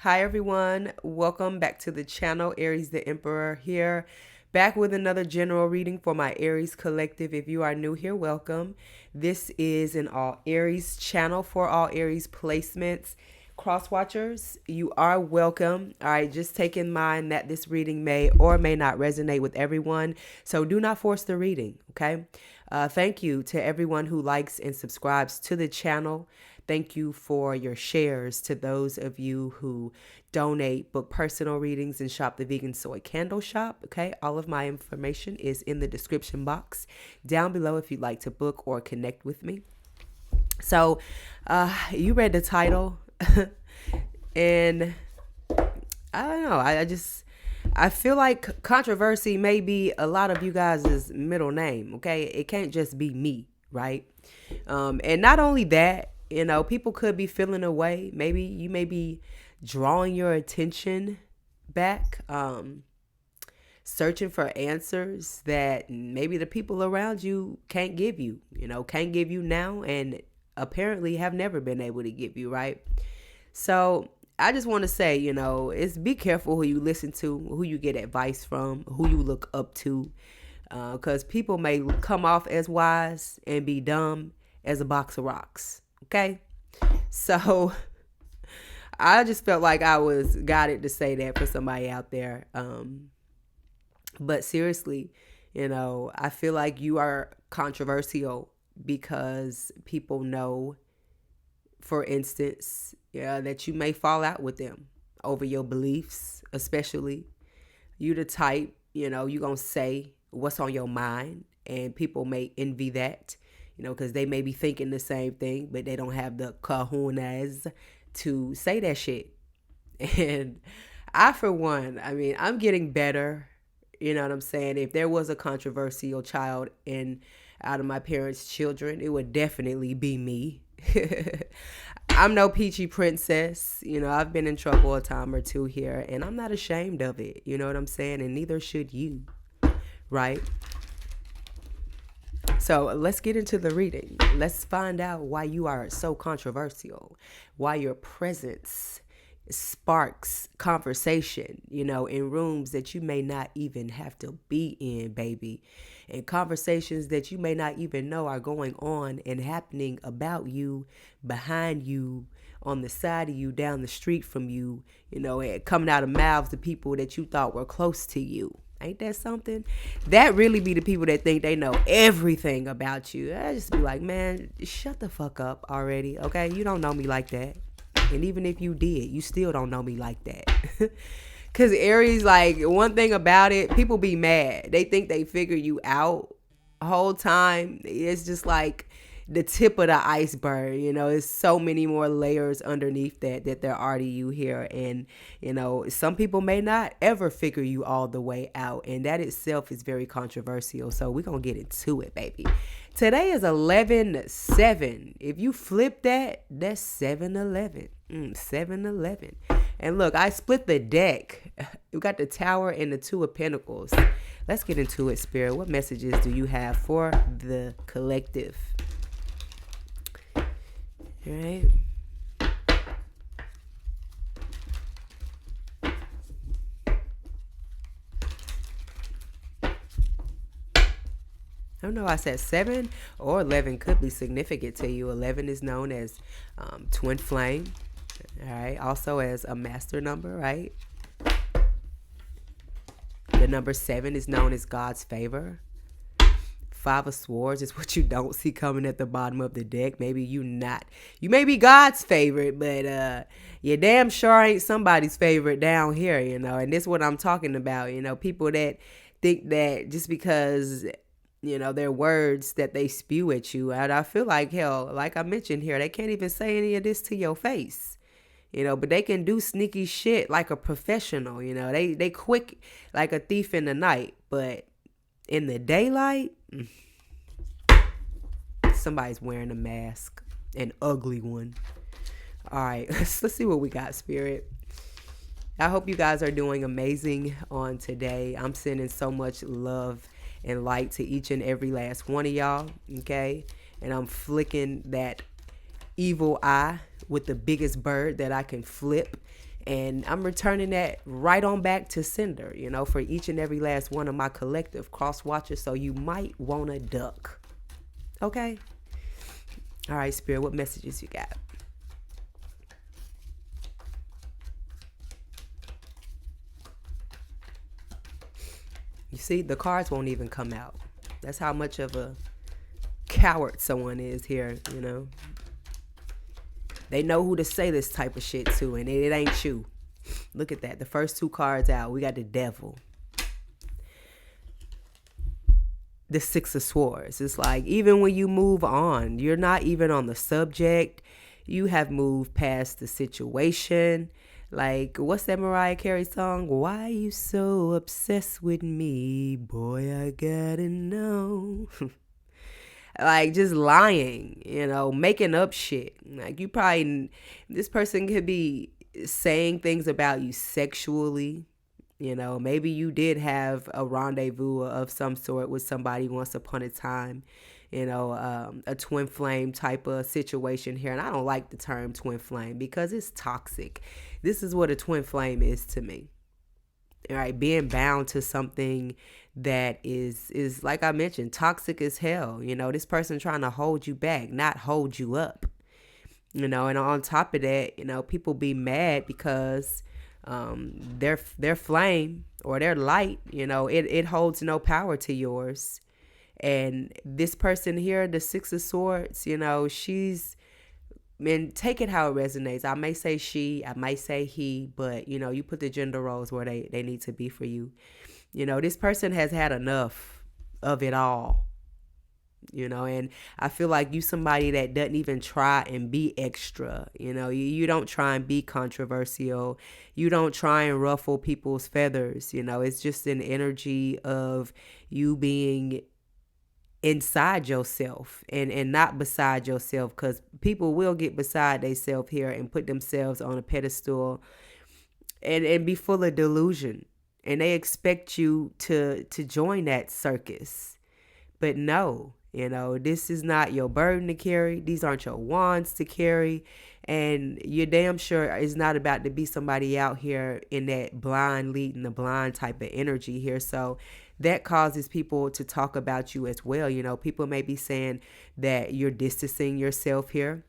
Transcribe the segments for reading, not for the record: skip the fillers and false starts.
Hi everyone, welcome back to the channel. Aries the Emperor here, back with another general reading for my Aries collective. If you are new here, welcome. This is an all Aries channel for all Aries placements. Cross watchers, you are welcome. All right, just take in mind that this reading may or may not resonate with everyone, so do not force the reading, okay? Thank you to everyone who likes and subscribes to the channel. Thank you for your shares to those of you who donate, book personal readings, and shop the Vegan Soy Candle Shop. Okay, all of my information is in the description box down below if you'd like to book or connect with me. So, you read the title, and I don't know. I feel like controversy may be a lot of you guys' middle name. Okay, it can't just be me, right? And not only that. You know, people could be feeling away. Maybe you may be drawing your attention back, searching for answers that maybe the people around you can't give you, can't give you now and apparently have never been able to give you, right? So I just want to say, it's be careful who you listen to, who you get advice from, who you look up to, because people may come off as wise and be dumb as a box of rocks. Okay, so I just felt like I was guided to say that for somebody out there. But seriously, I feel like you are controversial because people know, for instance, that you may fall out with them over your beliefs, especially. You the type, you gonna say what's on your mind, and people may envy that. Because they may be thinking the same thing, but they don't have the kahunas to say that shit. And I, for one, I'm getting better. You know what I'm saying? If there was a controversial child out of my parents' children, it would definitely be me. I'm no peachy princess. I've been in trouble a time or two here, and I'm not ashamed of it. You know what I'm saying? And neither should you, right? So let's get into the reading. Let's find out why you are so controversial, why your presence sparks conversation, in rooms that you may not even have to be in, baby, and conversations that you may not even know are going on and happening about you, behind you, on the side of you, down the street from you, and coming out of mouths of people that you thought were close to you. Ain't that something? That really be the people that think they know everything about you. I just be like, man, shut the fuck up already, okay? You don't know me like that. And even if you did, you still don't know me like that. Because Aries, like, one thing about it, people be mad. They think they figure you out the whole time. It's just like the tip of the iceberg, it's so many more layers underneath that there are to you here. And, some people may not ever figure you all the way out. And that itself is very controversial. So we're going to get into it, baby. Today is 11/7. If you flip that, that's 7/11. 7/11. And look, I split the deck. We got the Tower and the Two of Pentacles. Let's get into it, Spirit. What messages do you have for the collective? All right. I don't know. I said 7 or 11 could be significant to you. 11 is known as twin flame. All right. Also as a master number, right? The number 7 is known as God's favor. 5 of Swords is what you don't see coming at the bottom of the deck. Maybe you may be God's favorite, but you damn sure ain't somebody's favorite down here, and this is what I'm talking about. People that think that just because their words that they spew at you, and I feel like, hell, like I mentioned here, they can't even say any of this to your face, but they can do sneaky shit like a professional. They quick like a thief in the night, but in the daylight, somebody's wearing a mask, an ugly one. All right, let's see what we got, Spirit. I hope you guys are doing amazing on today. I'm sending so much love and light to each and every last one of y'all, okay? And I'm flicking that evil eye with the biggest bird that I can flip And I'm returning that right on back to sender, for each and every last one of my collective cross watchers. So you might want to duck. Okay? All right, Spirit, what messages you got? You see, the cards won't even come out. That's how much of a coward someone is here, They know who to say this type of shit to, and it ain't you. Look at that. The first two cards out, we got the devil. The Six of Swords. It's like, even when you move on, you're not even on the subject. You have moved past the situation. Like, what's that Mariah Carey song? Why you so obsessed with me? Boy, I gotta know. Like, just lying, making up shit. Like, this person could be saying things about you sexually. Maybe you did have a rendezvous of some sort with somebody once upon a time. A twin flame type of situation here. And I don't like the term twin flame because it's toxic. This is what a twin flame is to me. All right, being bound to something that is like I mentioned, toxic as hell. This person trying to hold you back, not hold you up. And on top of that, people be mad because their flame or their light, it holds no power to yours. And this person here, the Six of Swords, she's, and take it how it resonates. I may say she, I might say he, but you put the gender roles where they need to be for you. This person has had enough of it all. And I feel like you somebody that doesn't even try and be extra. You don't try and be controversial. You don't try and ruffle people's feathers. It's just an energy of you being inside yourself and not beside yourself, because people will get beside themselves here and put themselves on a pedestal and be full of delusion, and they expect you to join that circus. But no, this is not your burden to carry. These aren't your wands to carry. And you're damn sure it's not about to be somebody out here in that blind leading the blind type of energy here. So that causes people to talk about you as well. People may be saying that you're distancing yourself here.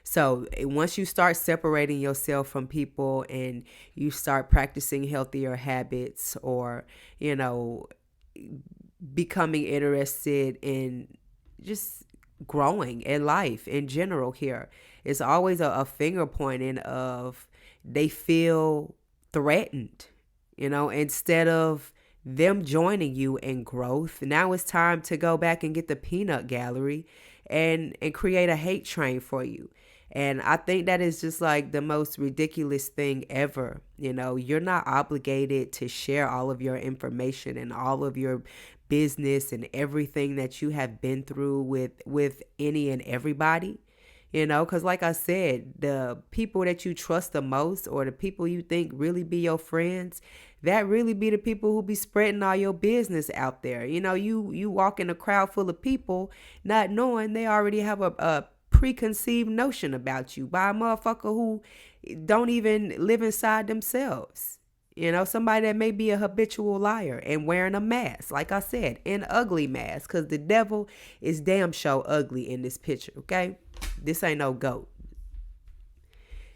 So once you start separating yourself from people and you start practicing healthier habits, or, becoming interested in just growing in life in general here, it's always a finger pointing of they feel threatened, instead of them joining you in growth. Now it's time to go back and get the peanut gallery and create a hate train for you. And I think that is just like the most ridiculous thing ever. You're not obligated to share all of your information and all of your business and everything that you have been through with any and everybody. Because like I said, the people that you trust the most, or the people you think really be your friends, that really be the people who be spreading all your business out there. You walk in a crowd full of people not knowing they already have a preconceived notion about you by a motherfucker who don't even live inside themselves. Somebody that may be a habitual liar and wearing a mask, like I said, an ugly mask, because the devil is damn sure ugly in this picture, okay? This ain't no goat.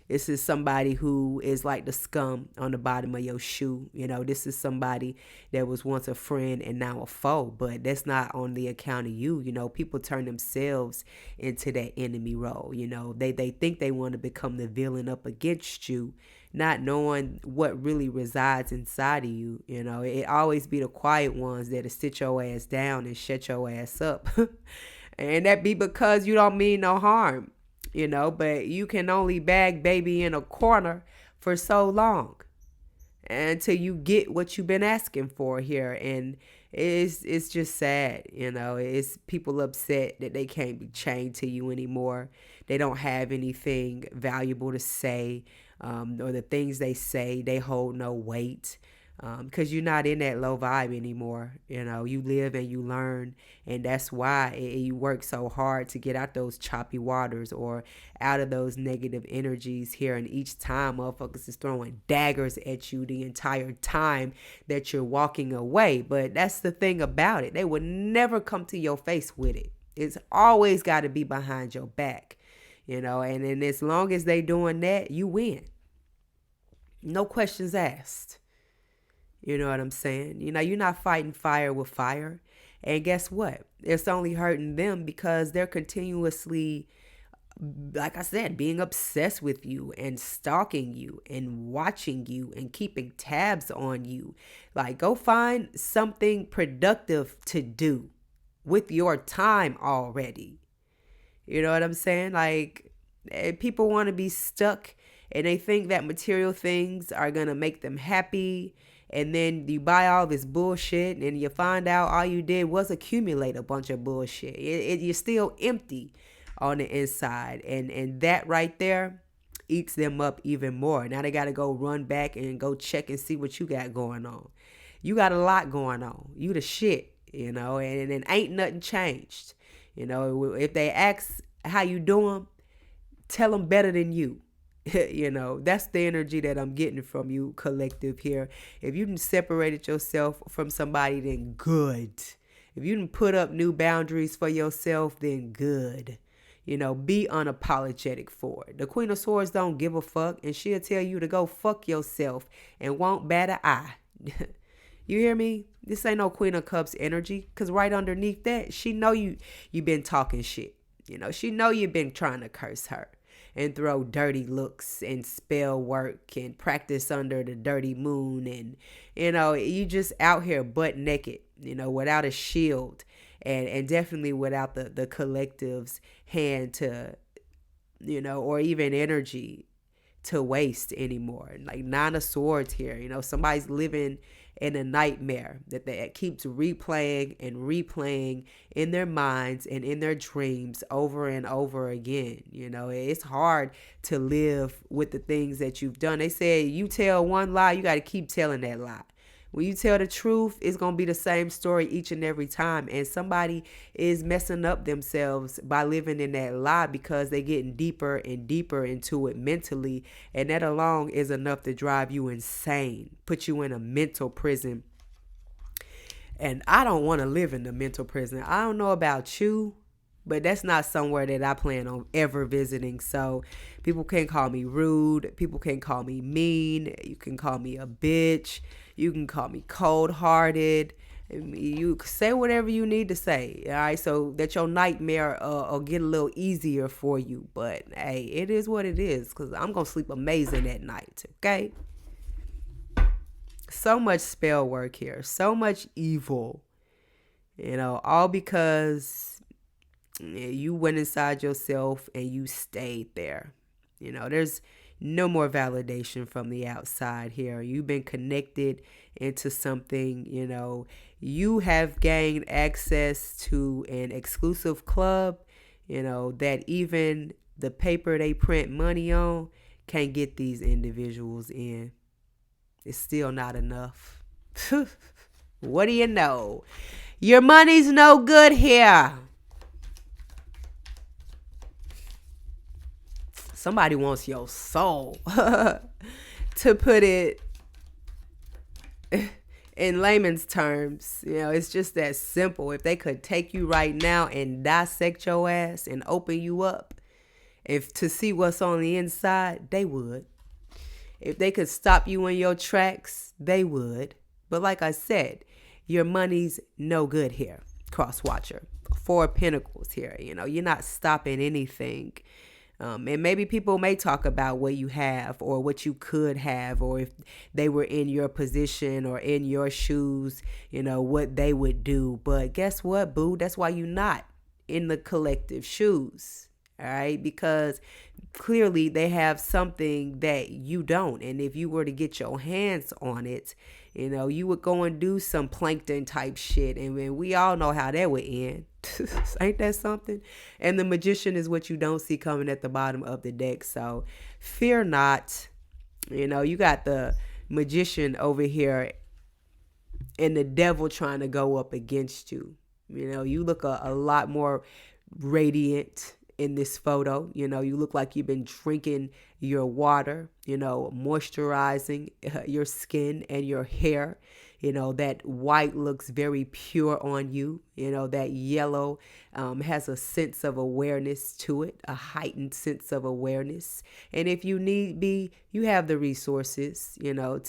This is somebody who is like the scum on the bottom of your shoe. This is somebody that was once a friend and now a foe, but that's not on the account of you. People turn themselves into that enemy role. They think they want to become the villain up against you, not knowing what really resides inside of you. It always be the quiet ones that'll sit your ass down and shut your ass up. And that be because you don't mean no harm. But you can only bag baby in a corner for so long until you get what you've been asking for here. And it's just sad, it's people upset that they can't be chained to you anymore. They don't have anything valuable to say, or the things they say, they hold no weight. because you're not in that low vibe anymore. You live and you learn, and that's why you work so hard to get out those choppy waters or out of those negative energies here. And each time motherfuckers is throwing daggers at you the entire time that you're walking away. But that's the thing about it. They would never come to your face with it. It's always got to be behind your back, and then as long as they doing that, you win. No questions asked. You know what I'm saying? You're not fighting fire with fire. And guess what? It's only hurting them because they're continuously, like I said, being obsessed with you and stalking you and watching you and keeping tabs on you. Like, go find something productive to do with your time already. You know what I'm saying? Like, people want to be stuck and they think that material things are going to make them happy. And then you buy all this bullshit and you find out all you did was accumulate a bunch of bullshit. You're still empty on the inside. And that right there eats them up even more. Now they got to go run back and go check and see what you got going on. You got a lot going on. You the shit, and ain't nothing changed. If they ask how you doing, tell them better than you. That's the energy that I'm getting from you, collective here. If you done separated yourself from somebody, then good. If you done put up new boundaries for yourself, then good. Be unapologetic for it. The Queen of Swords don't give a fuck, and she'll tell you to go fuck yourself and won't bat an eye. You hear me? This ain't no Queen of Cups energy, because right underneath that, she know you been talking shit. She know you been trying to curse her and throw dirty looks and spell work and practice under the dirty moon. And, you just out here butt naked, without a shield and definitely without the collective's hand to, or even energy to waste anymore. Like Nine of Swords here, somebody's living in a nightmare that keeps replaying and replaying in their minds and in their dreams over and over again. It's hard to live with the things that you've done. They say you tell one lie, you got to keep telling that lie. When you tell the truth, it's going to be the same story each and every time. And somebody is messing up themselves by living in that lie because they're getting deeper and deeper into it mentally. And that alone is enough to drive you insane, put you in a mental prison. And I don't want to live in the mental prison. I don't know about you, but that's not somewhere that I plan on ever visiting. So people can call me rude. People can call me mean. You can call me a bitch. You can call me cold-hearted. You say whatever you need to say, all right, so that your nightmare will get a little easier for you. But, hey, it is what it is, because I'm going to sleep amazing at night, okay? So much spell work here. So much evil. All because you went inside yourself and you stayed there. There's no more validation from the outside here. You've been connected into something, you have gained access to an exclusive club, that even the paper they print money on can't get these individuals in. It's still not enough. What do you know? Your money's no good here. Somebody wants your soul. To put it in layman's terms, it's just that simple. If they could take you right now and dissect your ass and open you up, if to see what's on the inside, they would. If they could stop you in your tracks, they would. But like I said, your money's no good here. Cross watcher. 4 of Pentacles here. You're not stopping anything. And maybe people may talk about what you have or what you could have, or if they were in your position or in your shoes, what they would do. But guess what, boo? That's why you're not in the collective shoes. All right, because clearly they have something that you don't. And if you were to get your hands on it, you would go and do some plankton type shit. And we all know how that would end. Ain't that something? And the Magician is what you don't see coming at the bottom of the deck. So fear not. You got the Magician over here and the devil trying to go up against you. You know, you look a lot more radiant in this photo. You know, you look like you've been drinking your water, you know, moisturizing your skin and your hair. You know, that white looks very pure on you. You know, that yellow has a sense of awareness to it, a heightened sense of awareness. And if you need be, you have the resources, you know,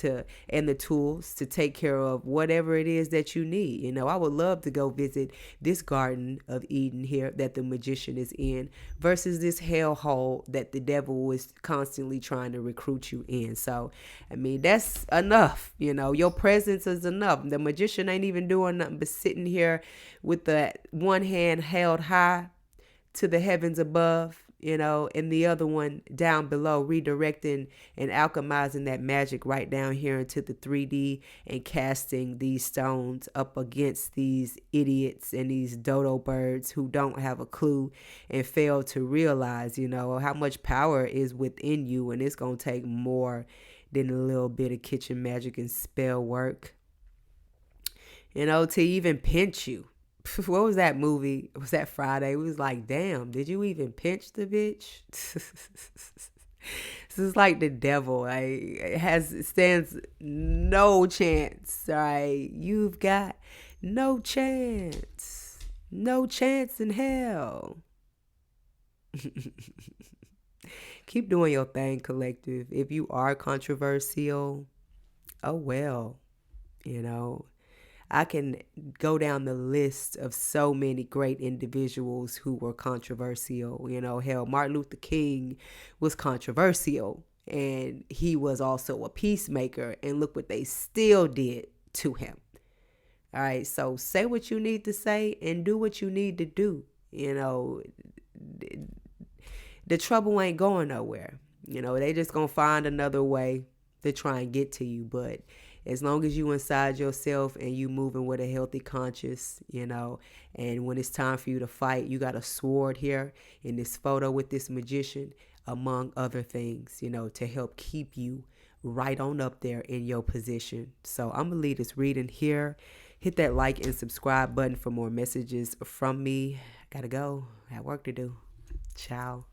and the tools to take care of whatever it is that you need. You know, I would love to go visit this Garden of Eden here that the magician is in versus this hellhole that the devil is constantly trying to recruit you in. So, I mean, that's enough. You know, your presence is enough. The magician ain't even doing nothing but sitting here with the one hand held high to the heavens above, you know, and the other one down below, redirecting and alchemizing that magic right down here into the 3D and casting these stones up against these idiots and these dodo birds who don't have a clue and fail to realize, you know, how much power is within you. And it's going to take more than a little bit of kitchen magic and spell work, you know, to even pinch you. What was that movie? Was that Friday? It was like, damn, did you even pinch the bitch? This is like the devil. It stands no chance. All right, you've got no chance, no chance in hell. Keep doing your thing, collective. If you are controversial, oh well, you know. I can go down the list of so many great individuals who were controversial. You know, hell, Martin Luther King was controversial, and he was also a peacemaker. And look what they still did to him. All right, so say what you need to say and do what you need to do. You know, the trouble ain't going nowhere. You know, they just gonna find another way to try and get to you, but as long as you inside yourself and you moving with a healthy conscience, you know, and when it's time for you to fight, you got a sword here in this photo with this magician, among other things, you know, to help keep you right on up there in your position. So I'm going to leave this reading here. Hit that like and subscribe button for more messages from me. Gotta go. I have work to do. Ciao.